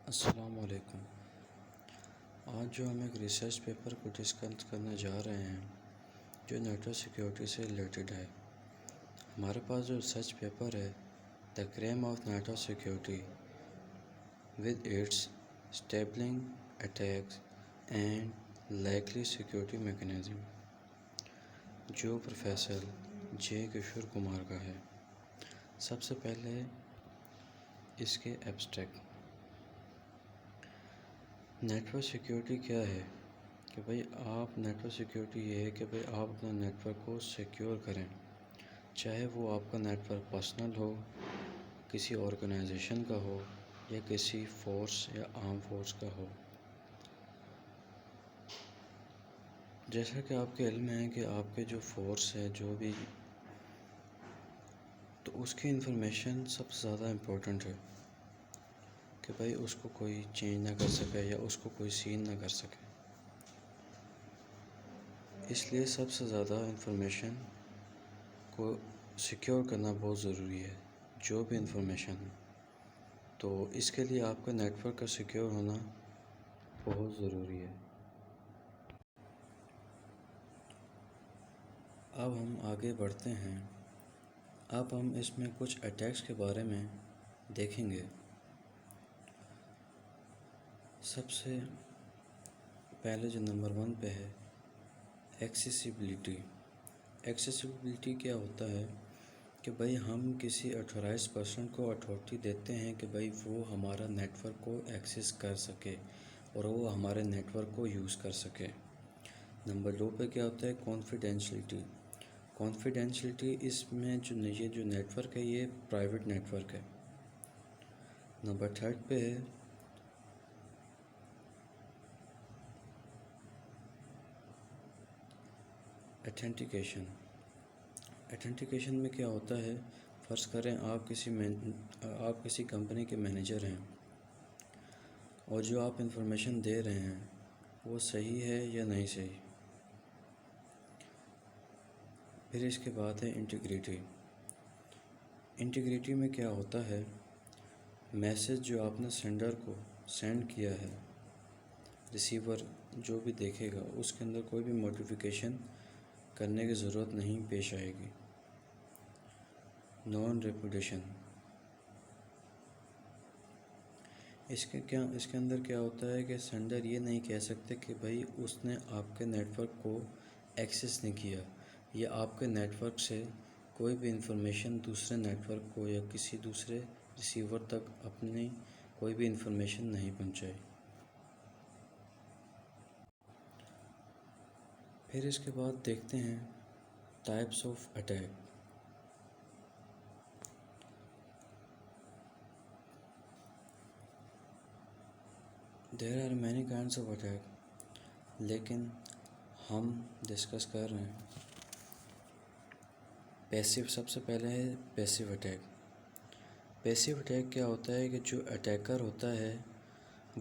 السلام علیکم۔ آج جو ہم ایک ریسرچ پیپر کو ڈسکس کرنے جا رہے ہیں جو نیٹ ورک سیکیورٹی سے ریلیٹڈ ہے۔ ہمارے پاس جو ریسرچ پیپر ہے the crime of network security with its stabling attacks and likely security mechanism, جو پروفیسر جے کشور کمار کا ہے۔ سب سے پہلے اس کے ایبسٹریکٹ۔ نیٹ ورک سیکیورٹی کیا ہے کہ بھئی آپ نیٹ ورک سیکیورٹی یہ ہے کہ بھئی آپ اپنا نیٹ ورک کو سیکیور کریں، چاہے وہ آپ کا نیٹ ورک پرسنل ہو، کسی آرگنائزیشن کا ہو یا کسی فورس یا آرم فورس کا ہو۔ جیسا کہ آپ کے علم ہے کہ آپ کے جو فورس ہے جو بھی، تو اس کی انفارمیشن سب سے زیادہ امپورٹنٹ ہے کہ بھئی اس کو کوئی چینج نہ کر سکے یا اس کو کوئی سین نہ کر سکے۔ اس لیے سب سے زیادہ انفارمیشن کو سیکیور کرنا بہت ضروری ہے، جو بھی انفارمیشن ہے۔ تو اس کے لیے آپ کا نیٹ ورک کا سیکیور ہونا بہت ضروری ہے۔ اب ہم آگے بڑھتے ہیں۔ اب ہم اس میں کچھ اٹیکس کے بارے میں دیکھیں گے۔ سب سے پہلے جو نمبر 1 پہ ہے ایکسیسیبلٹی۔ ایکسیسیبلٹی کیا ہوتا ہے کہ بھئی ہم کسی آتھورائز پرسن کو اتھارٹی دیتے ہیں کہ بھئی وہ ہمارا نیٹ ورک کو ایکسیس کر سکے اور وہ ہمارے نیٹ ورک کو یوز کر سکے۔ نمبر 2 پہ کیا ہوتا ہے کانفیڈینشلٹی۔ کانفیڈینشلٹی اس میں یہ جو نیٹ ورک ہے یہ پرائیویٹ نیٹ ورک ہے۔ نمبر 3 پہ ہے اتھینٹیکیشن۔ اتھینٹیکیشن میں کیا ہوتا ہے، فرض کریں آپ کسی کمپنی کے مینیجر ہیں اور جو آپ انفارمیشن دے رہے ہیں وہ صحیح ہے یا نہیں صحیح۔ پھر اس کے بعد ہے انٹیگریٹی۔ انٹیگریٹی میں کیا ہوتا ہے، میسج جو آپ نے سینڈر کو سینڈ کیا ہے، ریسیور جو بھی دیکھے گا اس کے اندر کوئی بھی موڈیفیکیشن کرنے کی ضرورت نہیں پیش آئے گی۔ نان ریپوٹیشن۔ اس کے اندر کیا ہوتا ہے کہ سینڈر یہ نہیں کہہ سکتے کہ بھئی اس نے آپ کے نیٹ ورک کو ایکسیس نہیں کیا یا آپ کے نیٹ ورک سے کوئی بھی انفارمیشن دوسرے نیٹ ورک کو یا کسی دوسرے ریسیور تک اپنی کوئی بھی انفارمیشن نہیں پہنچائی۔ پھر اس کے بعد دیکھتے ہیں types of attack. There are many kinds of attack, لیکن ہم ڈسکس کر رہے ہیں پیسیو۔ سب سے پہلے ہے پیسیو اٹیک۔ پیسیو اٹیک کیا ہوتا ہے کہ جو اٹیکر ہوتا ہے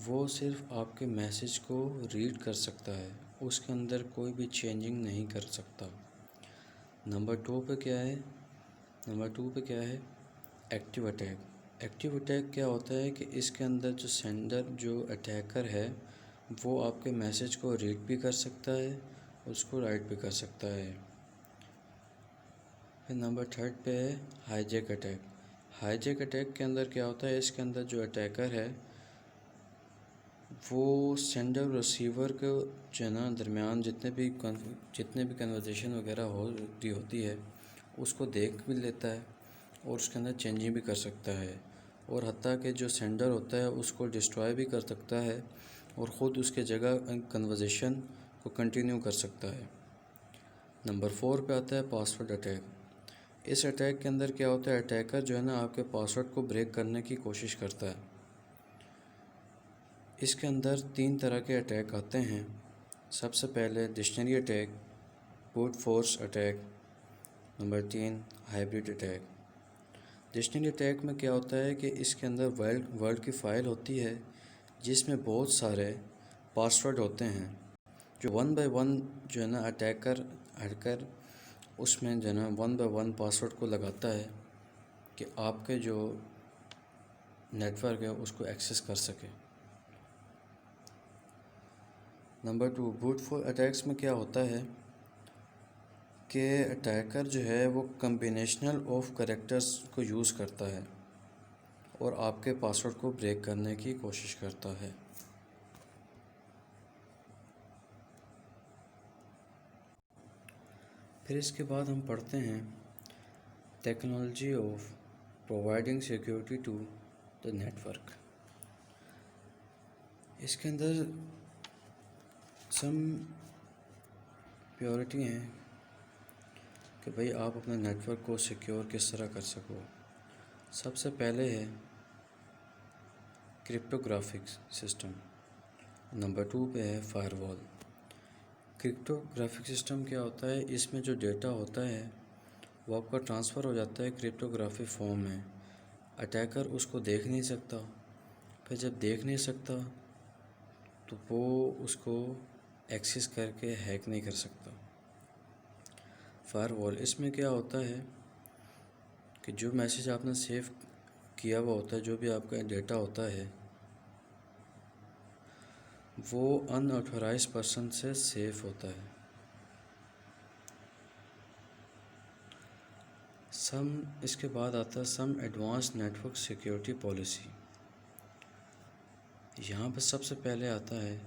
وہ صرف آپ کے میسج کو ریڈ کر سکتا ہے، اس کے اندر کوئی بھی چینجنگ نہیں کر سکتا۔ نمبر 2 پہ کیا ہے ایکٹیو اٹیک۔ ایکٹیو اٹیک کیا ہوتا ہے کہ اس کے اندر جو سینڈر جو اٹیکر ہے وہ آپ کے میسج کو ریڈ بھی کر سکتا ہے، اس کو رائٹ بھی کر سکتا ہے۔ پھر نمبر 3 پہ ہے high Jack attack. High Jack attack کے اندر کیا ہوتا ہے، اس کے اندر جو اٹیکر ہے وہ سینڈر اور ریسیور کے درمیان جتنے بھی کنورزیشن وغیرہ ہوتی ہے اس کو دیکھ بھی لیتا ہے اور اس کے اندر چینجنگ بھی کر سکتا ہے، اور حتیٰ کہ جو سینڈر ہوتا ہے اس کو ڈسٹرائے بھی کر سکتا ہے اور خود اس کے جگہ کنورزیشن کو کنٹینیو کر سکتا ہے۔ نمبر 4 پہ آتا ہے پاسورڈ اٹیک۔ اس اٹیک کے اندر کیا ہوتا ہے، اٹیکر جو ہے نا آپ کے پاسورڈ کو بریک کرنے کی کوشش کرتا ہے۔ اس کے اندر 3 طرح کے اٹیک آتے ہیں۔ سب سے پہلے dictionary attack, brute force attack, number 3 hybrid attack. Dictionary attack میں کیا ہوتا ہے کہ اس کے اندر ورڈ کی فائل ہوتی ہے جس میں بہت سارے پاسورڈ ہوتے ہیں جو 1 بائی 1 جو ہے نا اٹیکر اس میں جو ہے نا 1 بائی 1 پاسورڈ کو لگاتا ہے کہ آپ کے جو نیٹ ورک ہے اس کو ایکسیس کر سکے۔ نمبر 2، بروٹ فورس اٹیکس میں کیا ہوتا ہے کہ اٹیکر جو ہے وہ کمبینیشنل آف کریکٹرز کو یوز کرتا ہے اور آپ کے پاسورڈ کو بریک کرنے کی کوشش کرتا ہے۔ پھر اس کے بعد ہم پڑھتے ہیں technology of providing security to the network. اس کے اندر سم پیورٹی ہیں کہ بھئی آپ اپنے نیٹ ورک کو سیکیور کس طرح کر سکو۔ سب سے پہلے ہے کرپٹوگرافک سسٹم، نمبر 2 پہ ہے فائر وال۔ کرپٹوگرافک سسٹم کیا ہوتا ہے؟ اس میں جو ڈیٹا ہوتا ہے وہ آپ کا ٹرانسفر ہو جاتا ہے کرپٹوگرافی فارم میں، اٹیکر اس کو دیکھ نہیں سکتا، پھر جب دیکھ نہیں سکتا تو وہ اس کو ایکسس کر کے ہیک نہیں کر سکتا۔ فائر وال، اس میں کیا ہوتا ہے کہ جو میسیج آپ نے سیو کیا ہوا ہوتا ہے، جو بھی آپ کا ڈیٹا ہوتا ہے، وہ ان آتھورائز پرسن سے سیف ہوتا ہے۔ اس کے بعد آتا ہے some advance network security policy. یہاں پر سب سے پہلے آتا ہے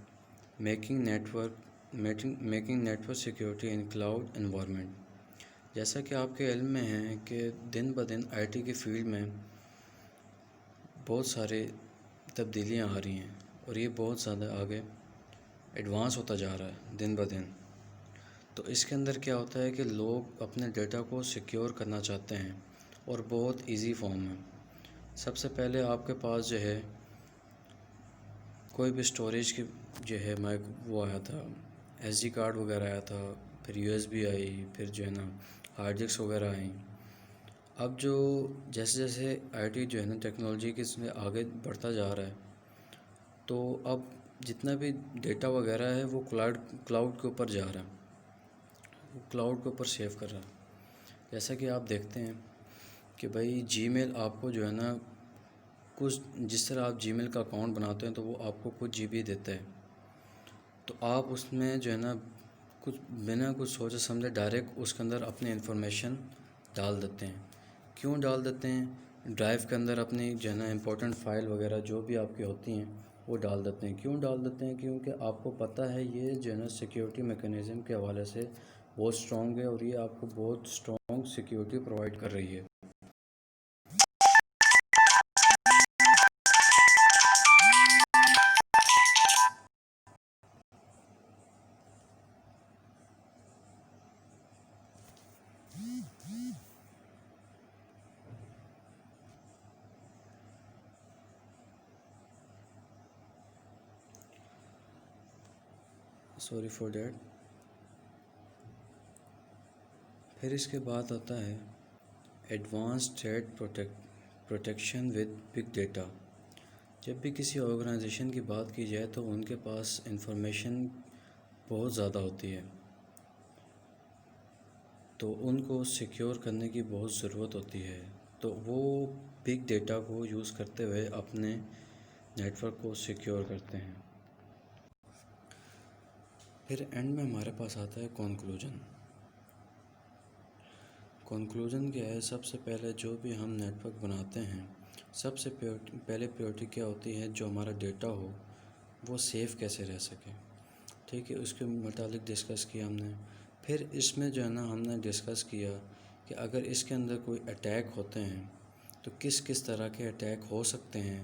making network security in cloud environment. جیسا کہ آپ کے علم میں ہے کہ دن بدن آئی ٹی کی فیلڈ میں بہت سارے تبدیلیاں آ رہی ہیں اور یہ بہت زیادہ آگے ایڈوانس ہوتا جا رہا ہے دن بدن۔ تو اس کے اندر کیا ہوتا ہے کہ لوگ اپنے ڈیٹا کو سیکیور کرنا چاہتے ہیں اور بہت ایزی فارم میں۔ سب سے پہلے آپ کے پاس جو ہے کوئی بھی اسٹوریج کی جو ہے وہ آیا تھا، ایس ڈی کارڈ وغیرہ آیا تھا، پھر یو ایس بی آئی، پھر جو ہے نا ہارڈ ڈسک وغیرہ آئیں۔ اب جو جیسے جیسے آئی ٹی جو ہے نا ٹیکنالوجی کے اس میں آگے بڑھتا جا رہا ہے، تو اب جتنا بھی ڈیٹا وغیرہ ہے وہ کلاؤڈ کے اوپر جا رہا ہے، وہ کلاؤڈ کے اوپر سیو کر رہا ہے۔ جیسا کہ آپ دیکھتے ہیں کہ بھائی جی میل آپ کو جو ہے نا کچھ جس طرح آپ جی میل کا اکاؤنٹ بناتے ہیں تو وہ آپ کو کچھ جی بی دیتا ہے، تو آپ اس میں جو ہے نا کچھ بنا کچھ سوچے سمجھے ڈائریکٹ اس کے اندر اپنی انفارمیشن ڈال دیتے ہیں۔ کیوں ڈال دیتے ہیں؟ ڈرائیو کے اندر اپنی جو ہے نا امپورٹنٹ فائل وغیرہ جو بھی آپ کی ہوتی ہیں وہ ڈال دیتے ہیں۔ کیوں ڈال دیتے ہیں؟ کیونکہ آپ کو پتہ ہے یہ جو ہے نا سیکیورٹی میکانزم کے حوالے سے بہت اسٹرانگ ہے اور یہ آپ کو بہت اسٹرانگ سیکیورٹی پرووائڈ کر رہی ہے۔ Sorry for that. پھر اس کے بعد آتا ہے advance threat protection with big data. جب بھی کسی آرگنائزیشن کی بات کی جائے تو ان کے پاس انفارمیشن بہت زیادہ ہوتی ہے، تو ان کو سیکیور کرنے کی بہت ضرورت ہوتی ہے، تو وہ بگ ڈیٹا کو یوز کرتے ہوئے اپنے نیٹ ورک کو سیکیور کرتے ہیں۔ پھر اینڈ میں ہمارے پاس آتا ہے کنکلوژن کیا ہے؟ سب سے پہلے جو بھی ہم نیٹ ورک بناتے ہیں، سب سے پہلے پیورٹی کیا ہوتی ہے؟ جو ہمارا ڈیٹا ہو وہ سیف کیسے رہ سکے، ٹھیک ہے، اس کے متعلق ڈسکس کیا ہم نے۔ پھر اس میں جو ہے نا ہم نے ڈسکس کیا کہ اگر اس کے اندر کوئی اٹیک ہوتے ہیں تو کس کس طرح کے اٹیک ہو سکتے ہیں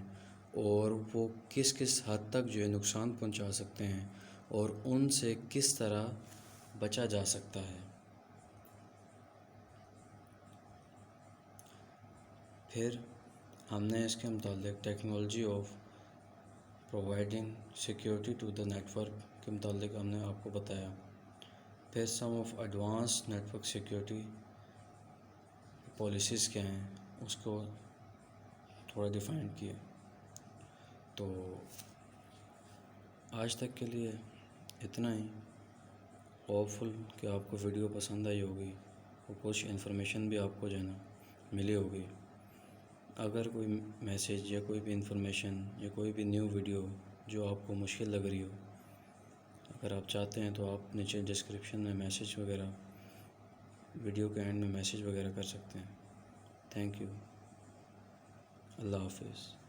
اور وہ کس کس حد تک جو ہے نقصان پہنچا سکتے ہیں اور ان سے کس طرح بچا جا سکتا ہے۔ پھر ہم نے اس کے متعلق technology of providing security to the network کے متعلق ہم نے آپ کو بتایا۔ پھر some of advance network security policies کیا ہیں اس کو تھوڑا ڈیفائن کیا۔ تو آج تک کے لیے اتنا ہی۔ ہوپ فل کہ آپ کو ویڈیو پسند آئی ہوگی اور کچھ انفارمیشن بھی آپ کو جو ہے نا ملی ہوگی۔ اگر کوئی میسیج یا کوئی بھی انفارمیشن یا کوئی بھی نیو ویڈیو جو آپ کو مشکل لگ رہی ہو اگر آپ چاہتے ہیں تو آپ نیچے ڈسکرپشن میں میسیج وغیرہ، ویڈیو کے اینڈ میں میسیج وغیرہ کر سکتے ہیں۔ تھینک یو، اللہ حافظ۔